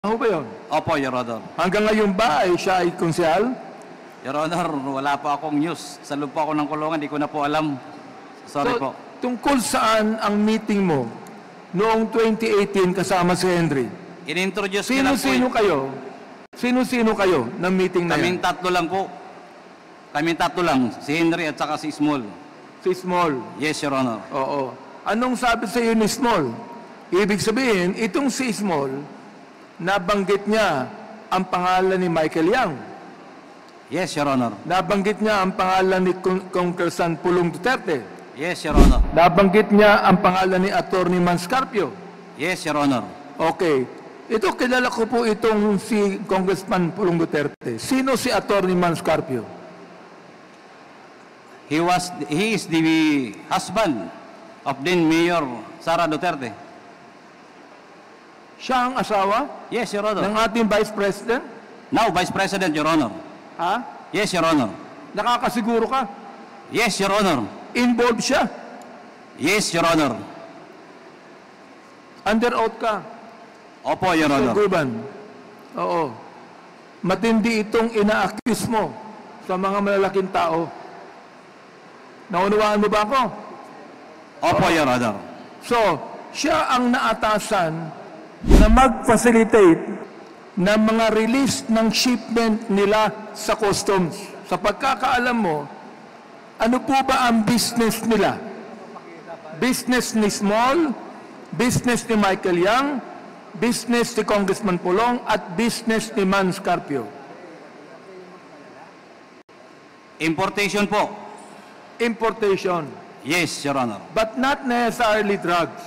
Ano ba yun? Opo, Your Honor. Hanggang ngayon ba ay siya ay konsehal? Your Honor, wala po akong news. Sa loob po ako ng kulungan, di ko na po alam. Sorry po. Tungkol saan ang meeting mo noong 2018 kasama si Henry? In-introduce niyo lang po. Sino-sino kayo? Sino-sino kayo ng meeting na Kaming yan? tatlo lang po. Kaming tatlo lang. Si Henry at saka si Small. Si Small. Yes, Your Honor. Oo. Anong sabi sa iyo ni Small? Ibig sabihin, itong si Small, nabanggit niya ang pangalan ni Michael Yang. Yes, Your Honor. Nabanggit niya ang pangalan ni Congressman Pulong Duterte. Yes, Your Honor. Nabanggit niya ang pangalan ni Atty. Manscarpio. Yes, Your Honor. Okay. Ito, kilala ko po itong si Congressman Pulong Duterte. Sino si Atty. Manscarpio? He is the husband of then Mayor Sara Duterte. Siya ang asawa Yes, Your Honor. ng ating Vice President? Now, Vice President, Your Honor. Ha? Yes, Your Honor. Nakakasiguro ka? Yes, Your Honor. Involved siya? Yes, Your Honor. Under oath ka? Opo, Your Honor. Mr. Gurban? Oo. Matindi itong ina-accuse mo sa mga malalaking tao. Naunawaan mo ba ako? Opo, Your Honor. So, siya ang naatasan na mag-facilitate ng mga release ng shipment nila sa customs. Sa pagkakaalam mo, ano po ba ang business nila? Business ni Small, business ni Michael Yang, business ni Congressman Pulong, at business ni Manscarpio. Importation po. Importation, Yes, Your Honor. but not necessarily drugs.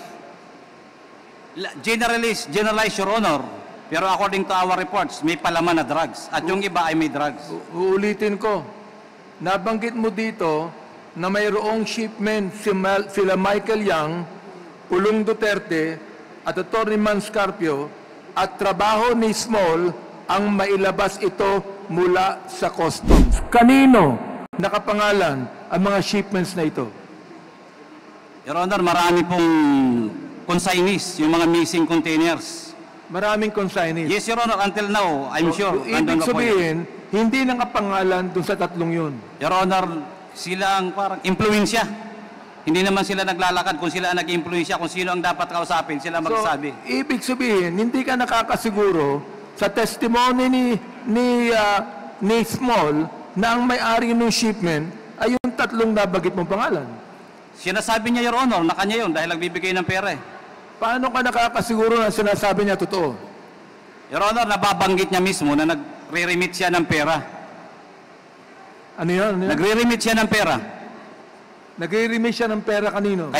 Generalized, Your Honor. Pero according to our reports, may palaman na drugs. At yung iba ay may drugs. Uulitin ko, nabanggit mo dito na mayroong shipment sila Michael Yang, Pulong Duterte, at Atty. Manscarpio, at trabaho ni Small ang mailabas ito mula sa customs. Kanino nakapangalan ang mga shipments na ito? Your Honor, marami pong consignees, yung mga missing containers. Maraming consignees. Yes, Your Honor, until now, I'm sure. Ibig sabihin, hindi nakapangalan dun sa tatlong yun. Your Honor, sila ang parang impluensya. Hindi naman sila naglalakad kung sila ang nag-impluensya, kung sino ang dapat kausapin, sila magsasabi. So, ibig sabihin, hindi ka nakakasiguro sa testimony ni Small na ang may-ari ng shipment ay yung tatlong nabagit mong pangalan. Sinasabi niya, Your Honor, na kanya yun dahil nagbibigay ng pera eh. Paano ka nakakasiguro na sinasabi niya totoo? Your Honor, nababanggit niya mismo na nagre-remit siya ng pera. Ano yun? Nagre-remit siya ng pera. Nagre-remit siya ng pera kanino?